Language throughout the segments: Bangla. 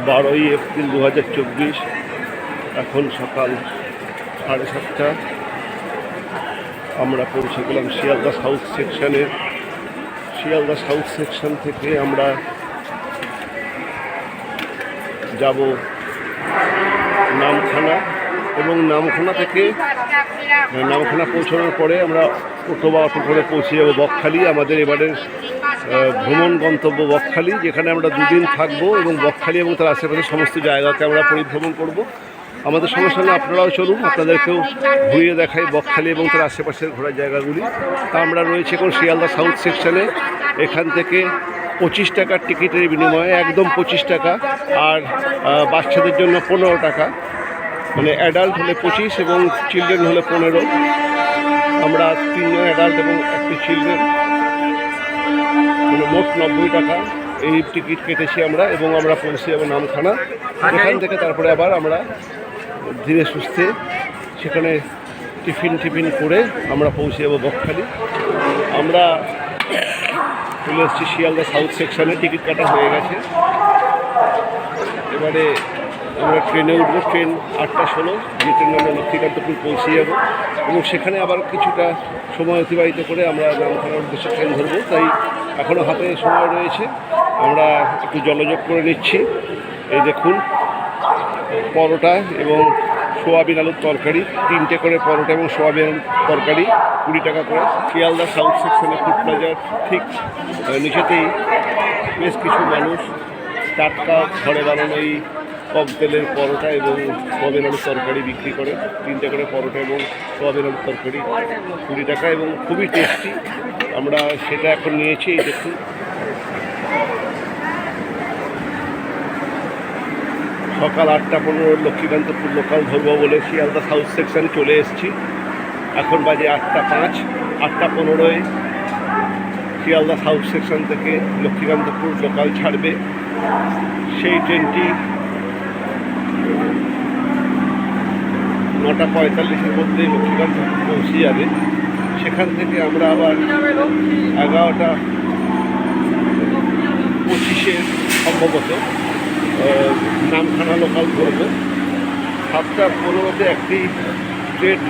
12ই এপ্রিল 2024, এখন সকাল 7:30। আমরা পৌঁছে গেলাম শিয়ালদা সাউথ সেকশনে। শিয়ালদা সাউথ সেকশন থেকে আমরা যাব নামখানা, এবং নামখানা থেকে নামখানা পৌঁছানোর পরে আমরা টোটো বা অটো করে পৌঁছে যাব বকখালি। আমাদের এবারের ভ্রমণ গন্তব্য বকখালি, যেখানে আমরা 2 দিন থাকবো এবং বকখালি এবং তার আশেপাশে সমস্ত জায়গাকে আমরা পরিভ্রমণ করব। আমাদের সঙ্গে সঙ্গে আপনারাও চলুন, আপনাদেরকেও ঘুরিয়ে দেখাই বকখালি এবং তার আশেপাশের ঘোরার জায়গাগুলি। তা আমরা রয়েছে এখন শিয়ালদা সাউথ সেকশনে। এখান থেকে 25 টাকার টিকিটের বিনিময়ে, একদম 25 টাকা, আর বাচ্চাদের জন্য 15 টাকা, মানে অ্যাডাল্ট হলে 25 এবং চিলড্রেন হলে 15। আমরা 3 জন অ্যাডাল্ট এবং 1টি চিলড্রেন, মানে মোট 90 টাকা এই টিকিট কেটেছি আমরা। এবং আমরা পৌঁছে যাবো নামখানা। এখান থেকে তারপরে আবার আমরা ধীরে সুস্থে সেখানে টিফিন করে আমরা পৌঁছে যাবো বকখালি। আমরা চলে এসেছি শিয়ালদা সাউথ সেকশনে, টিকিট কাটা হয়ে গেছে। এবারে আমরা ট্রেনে উঠবো, ট্রেন 8:16, যে ট্রেনে আমরা লক্ষ্মীকান্তপুর পৌঁছে যাবো এবং সেখানে আবার কিছুটা সময় অতিবাহিত করে আমরা নামখানার উদ্দেশ্যে ট্রেন ধরবো। তাই এখনও হাতে সময় রয়েছে, আমরা একটু জলযোগ করে নিচ্ছি। এই দেখুন, পরোটা এবং সোয়াবিন আলুর তরকারি, 3টে করে পরোটা এবং সোয়াবিন আলুর তরকারি 20 টাকা করে। শিয়ালদা সাউথ সেকশনে ফুড প্লাজার ঠিক নিচেতেই বেশ কিছু মানুষ টাটকা ঘরে বানানো এই কম তেলের পরোটা এবং সোয়াবিন আলুর তরকারি বিক্রি করে। 3টে করে পরোটা এবং সোয়াবিন আলুর তরকারি 20 টাকা এবং খুবই টেস্টি। আমরা সেটা এখন নিয়েছি। এই দেখুন, সকাল 8:15 লক্ষ্মীকান্তপুর লোকাল ধরবো বলে শিয়ালদা সাউথ সেকশনে চলে এসেছি। এখন বাজে 8:05। 8:15 শিয়ালদা সাউথ সেকশন থেকে লক্ষ্মীকান্তপুর লোকাল ছাড়বে। সেই ট্রেনটি 9:45-এর মধ্যে লক্ষ্মীকান্তপুর পৌঁছে যাবে। সেখান থেকে আমরা আবার 11:25 সম্ভবত নামখানা লোকাল ধরবো। 7:15-তে একটি ট্রেন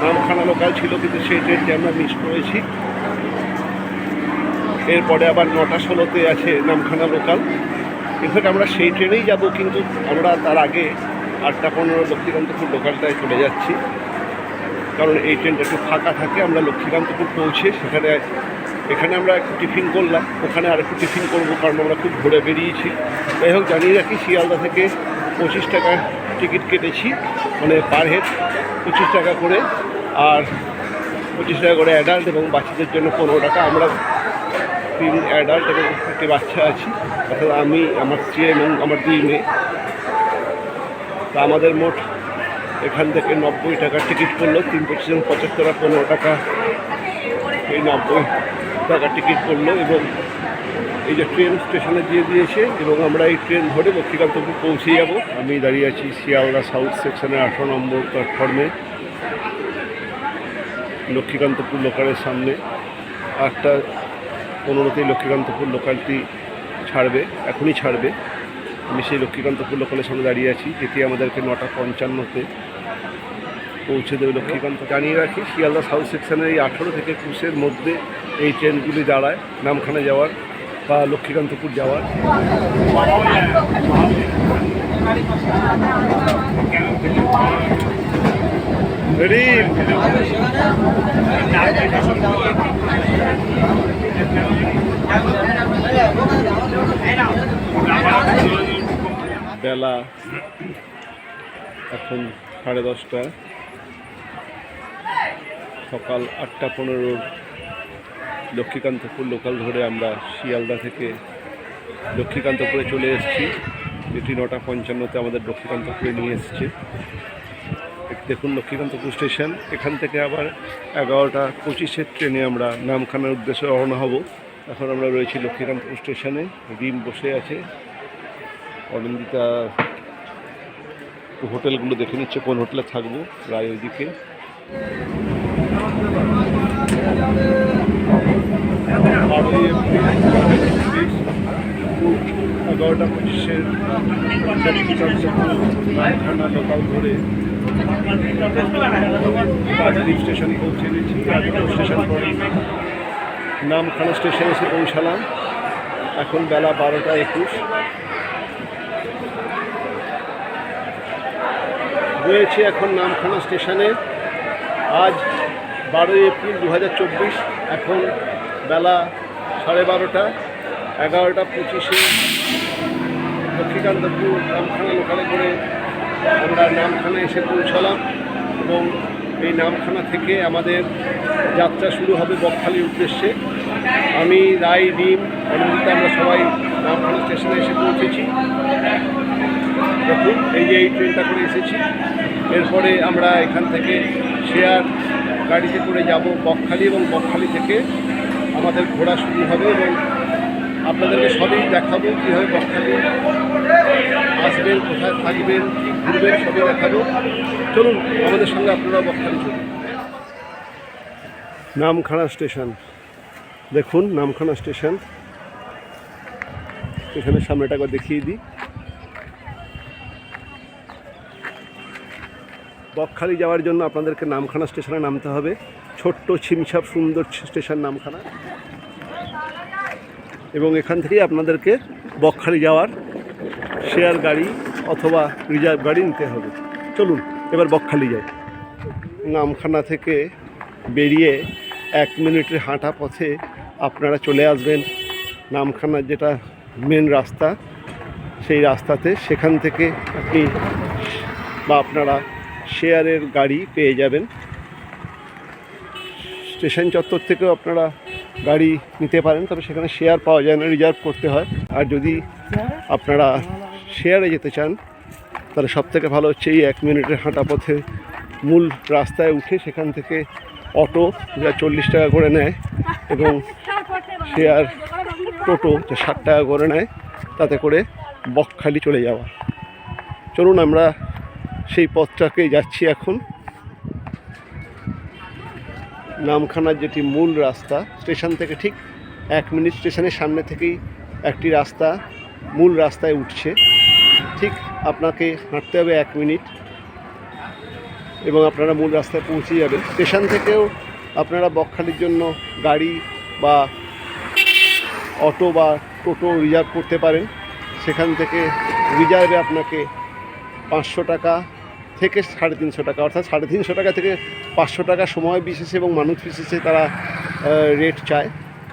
নামখানা লোকাল ছিল, কিন্তু সেই ট্রেনটি আমরা মিস করেছি। এরপরে আবার 9:16-তে আছে নামখানা লোকাল। ইনফ্যাক্ট আমরা সেই ট্রেনেই যাব, কিন্তু আমরা তার আগে 8:15 লক্ষ্মীকান্তপুর লোকালটায় চলে যাচ্ছি, কারণ এই ট্রেনটা একটু ফাঁকা থাকে। আমরা লক্ষ্মীকান্তপুর পৌঁছে এখানে আমরা একটু টিফিন করলাম, ওখানে আর একটু টিফিন করবো, কারণ আমরা খুব ঘুরে বেরিয়েছি। যাই হোক, জানিয়ে রাখি শিয়ালদা থেকে 25 টাকার টিকিট কেটেছি, মানে পার হেড 25 টাকা করে, আর 25 টাকা করে অ্যাডাল্ট এবং বাচ্চাদের জন্য 15 টাকা। আমরা 3 অ্যাডাল্ট এবং 1টি বাচ্চা আছি, অর্থাৎ আমি, আমার স্ত্রী এবং আমার 2 মেয়ে। তা আমাদের মোট এখান থেকে 90 টাকার টিকিট পড়লো। 3 25 75 আর 15 টাকা, এই 90 টাকা টিকিট পড়লো। এবং এই যে ট্রেন স্টেশনে দিয়ে দিয়েছে এবং আমরা এই ট্রেন ধরে লক্ষ্মীকান্তপুর পৌঁছে যাব। আমি দাঁড়িয়ে আছি শিয়ালদা সাউথ সেকশনের 18 নম্বর প্ল্যাটফর্মে, লক্ষ্মীকান্তপুর লোকালের সামনে। 8:15-তেই লক্ষ্মীকান্তপুর লোকালটি ছাড়বে, এখনই ছাড়বে। আমি সেই লক্ষ্মীকান্তপুর লোকালের সামনে দাঁড়িয়ে আছি, যেটি আমাদেরকে 9:55-তে পৌঁছে দেবে লক্ষ্মীকান্ত। জানিয়ে রাখি, শিয়ালদা সাউথ সেকশনের এই 18 থেকে 21-এর মধ্যে এই ট্রেনগুলি দাঁড়ায় নামখানা যাওয়ার বা লক্ষ্মীকান্তপুর যাওয়ার। বেলা এখন 10:30, সকাল 8:15 লক্ষ্মীকান্তপুর লোকাল ধরে আমরা শিয়ালদা থেকে লক্ষ্মীকান্তপুরে চলে এসেছি, যেটি 9:55-তে আমাদের লক্ষ্মীকান্তপুরে নিয়ে এসছে। দেখুন লক্ষ্মীকান্তপুর স্টেশন। এখান থেকে আবার 11:25 ট্রেনে আমরা নামখানার উদ্দেশ্যে রওনা হব। এখন আমরা রয়েছি লক্ষ্মীকান্তপুর স্টেশনে। রিম বসে আছে, অনিন্দিতা হোটেলগুলো দেখে নিচ্ছে কোন হোটেলে থাকবো। রায় ওইদিকে। 11:25 নামখানা লোকাল ধরে পাঁচদ্বীপ স্টেশন পৌঁছে গেছি। স্টেশন পরে নামখানা স্টেশনে এসে পৌঁছালাম। এখন বেলা 12:21 রয়েছে এখন নামখানা স্টেশনে। আজ 12 এপ্রিল 2024। এখন বেলা 12:30। 11:25 লক্ষ্মীকান্তপুর নামখানা লোকালে করে আমরা নামখানা এসে পৌঁছালাম এবং এই নামখানা থেকে আমাদের যাত্রা শুরু হবে বকখালির উদ্দেশ্যে। আমি, রাই, রিম, অনিন্দিতা আমরা সবাই নামখানা স্টেশনে এসে পৌঁছেছি। দেখুন এই যে এই ট্রেনটা করে এসেছি। এরপরে আমরা এখান থেকে শেয়ার গাড়িতে করে যাব বকখালি এবং বকখালি থেকে আমাদের ঘোরা শুরু হবে এবং আপনাদেরকে সবই দেখাবো কীভাবে বকখালি আসবেন, কোথায় থাকবেন, কী ঘুরবেন সবই দেখাবো। চলুন আমাদের সঙ্গে আপনারা বকখালি চলুন। নামখানা স্টেশন দেখুন, নামখানা স্টেশন। স্টেশনের সামনেটা একবার দেখিয়ে দিই। বকখালি যাওয়ার জন্য আপনাদেরকে নামখানা স্টেশনে নামতে হবে। ছোট্ট ছিমছাপ সুন্দর স্টেশন নামখানা, এবং এখান থেকেই আপনাদেরকে বকখালি যাওয়ার শেয়ার গাড়ি অথবা রিজার্ভ গাড়ি নিতে হবে। চলুন এবার বকখালি যাই। নামখানা থেকে বেরিয়ে 1 মিনিটের হাঁটা পথে আপনারা চলে আসবেন নামখানার যেটা মেন রাস্তা, সেই রাস্তাতে। সেখান থেকে আপনি বা আপনারা শেয়ারের গাড়ি পেয়ে যাবেন। স্টেশন চত্বর থেকেও আপনারা গাড়ি নিতে পারেন, তবে সেখানে শেয়ার পাওয়া যায় না, রিজার্ভ করতে হয়। আর যদি আপনারা শেয়ারে যেতে চান তাহলে সবথেকে ভালো হচ্ছে এই 1 মিনিটের হাঁটা পথে মূল রাস্তায় উঠে সেখান থেকে অটো যা 40 টাকা করে নেয় এবং শেয়ার টোটো যা 60 টাকা করে নেয়, তাতে করে বকখালি চলে যাওয়া। চলুন আমরা সেই পথটাকে যাচ্ছি এখন। নামখানার যেটি মূল রাস্তা, স্টেশন থেকে ঠিক 1 মিনিট স্টেশনের সামনে থেকেই একটি রাস্তা মূল রাস্তায় উঠছে। ঠিক আপনাকে হাঁটতে হবে 1 মিনিট এবং আপনারা মূল রাস্তায় পৌঁছে যাবেন। স্টেশন থেকেও আপনারা বকখালির জন্য গাড়ি বা অটো বা টোটো রিজার্ভ করতে পারেন। সেখান থেকে রিজার্ভে আপনাকে 500 টাকা থেকে 350 টাকা, অর্থাৎ 350 টাকা থেকে 500 টাকা সময় বিশেষে এবং মানুষ বিশেষে তারা রেট চায়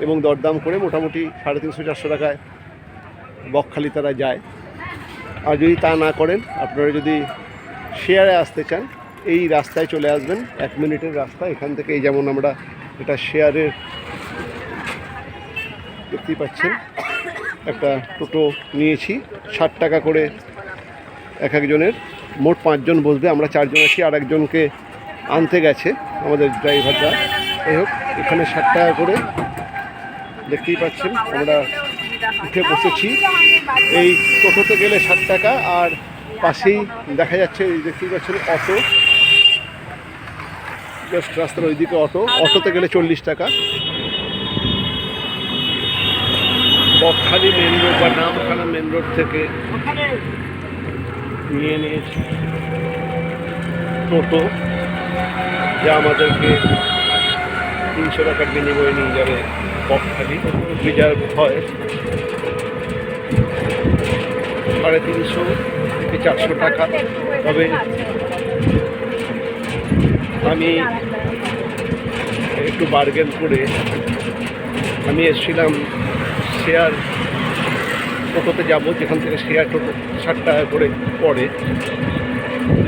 এবং দরদাম করে মোটামুটি 350-400 টাকায় বকখালি তারা যায়। আর যদি তা না করেন, আপনারা যদি শেয়ারে আসতে চান, এই রাস্তায় চলে আসবেন। 1 মিনিটের রাস্তা। এখান থেকে এই যেমন আমরা এটা শেয়ারের দেখতেই পাচ্ছেন, একটা টোটো নিয়েছি 60 টাকা করে এক একজনের। মোট 5 জন বসবে, আমরা 4 জন আছি, আর একজনকে আনতে গেছে আমাদের ড্রাইভাররা। যাই হোক, এখানে 60 টাকা করে দেখতেই পাচ্ছেন আমরা উঠে বসেছি। এই টোটোতে গেলে 60 টাকা, আর পাশেই দেখা যাচ্ছে দেখতেই পাচ্ছেন অটো, জাস্ট রাস্তার ওইদিকে অটো। অটোতে গেলে 40 টাকা। বকখালি মেন রোড বা নামখানা মেন রোড থেকে নিয়ে নিয়েছি টোটো, যা আমাদেরকে 300 টাকার বিনিময়ে নিয়ে যাবে বকখালি। রিজার্ভ হয় 350 থেকে 400 টাকা। তবে আমি একটু বার্গেন করে আমি এসেছিলাম শেয়ার টোটোতে যাব, যেখান থেকে শেয়ার টোটো 60 টাকা করে পড়ে।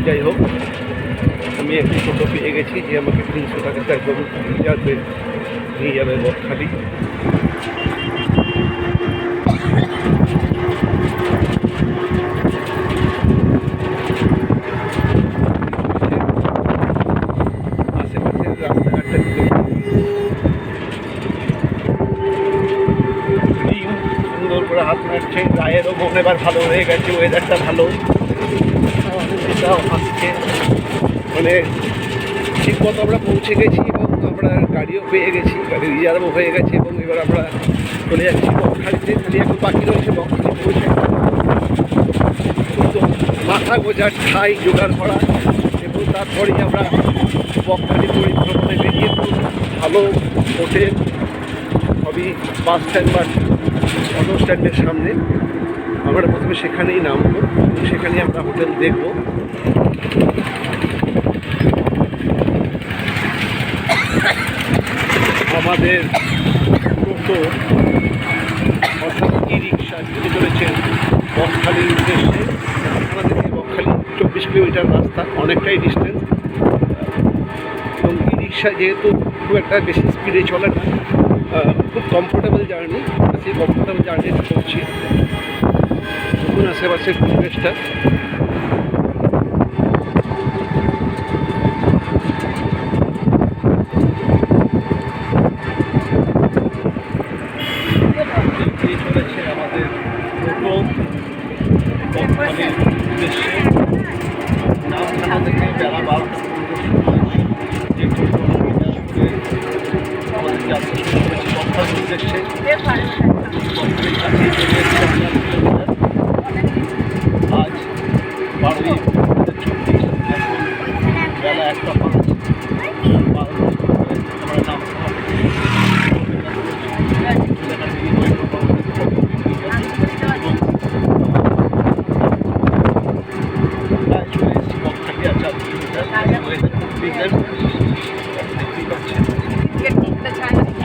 যাই হোক, আমি একটি টোটো পেয়ে গেছি যে আমাকে 300 টাকাতে একদম রিজার্ভে নিয়ে যাবে বকখালি। করে হাত নাড়ছে, গায়েরও মন এবার ভালো হয়ে গেছে, ওয়েদারটা ভালো, এটাও হাসছে। মানে ঠিক মতো আমরা পৌঁছে গেছি এবং আমরা গাড়িও পেয়ে গেছি, গাড়ি রিজার্ভও হয়ে গেছে এবং এবার আমরা চলে যাচ্ছি বকখালিতে। খালি এখন বাকি রয়েছে বকখালি পৌঁছে তো মাথা গোজার ঠাই জোগাড় করা এবং তারপরেই আমরা বকখালি পরিভ্রমণে বেরিয়ে পড়ব। ভালো হোটেল সবই বাস স্ট্যান্ড বা অটো স্ট্যান্ডের সামনে, আমরা প্রথমে সেখানেই নামবো, সেখানেই আমরা হোটেল দেখব। আমাদের টোটো অর্থাৎ ই রিক্সা ছুটে চলেছেন বকখালির উদ্দেশ্যে। থানা থেকে বকখালি 24 কিলোমিটার রাস্তা, অনেকটাই ডিস্টেন্স। এবং ই রিক্সা যেহেতু খুব একটা বেশি স্পিডে চলে না, খুব কমফোর্টেবল জার্নি, সেই কমফোর্টেবল জার্নিটা করছি। দেখুন আশেপাশের পরিবেশটা। চলেছে আমাদের টোটো বকখালির উদ্দেশ্যে। নামখানা থেকে বেলা 12টা যে টোটো আমাদের যাত্রা শুরু করেছে বকখালির উদ্দেশ্যে। বকখালির কাছেই চলে এসেছে আমরা কিলোমিটার। আজ 12/24, এখন বেলা 1:05। আমরা নামখানা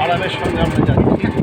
আরামের সঙ্গে আমরা যাচ্ছি।